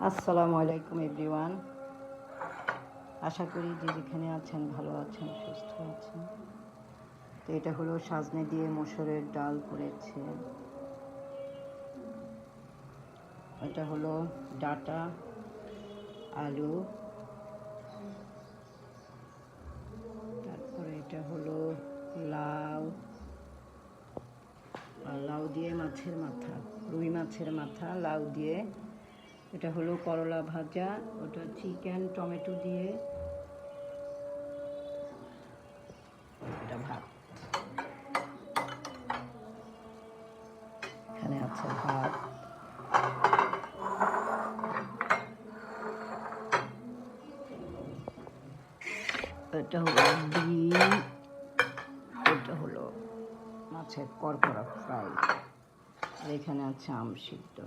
আসসালামু আলাইকুম এভরিওয়ান। আশা করি যে যেখানে আছেন ভালো আছেন, সুস্থ আছেন। তো এটা হলো সাজনে দিয়ে মসুরের ডাল করেছে, এটা হলো ডাটা, আলু, তারপরে এটা হলো লাউ, লাউ দিয়ে মাছের মাথা, রুই মাছের মাথা লাউ দিয়ে। এটা হলো করলা ভাজা, ওটা চিকেন টমেটো দিয়ে, এটা ভাত। এখানে আছে ভাত, এটা হলো ডিম, এটা হলো মাছের কড়কড়া ফ্রাই, আর এখানে আছে আম সিদ্ধ।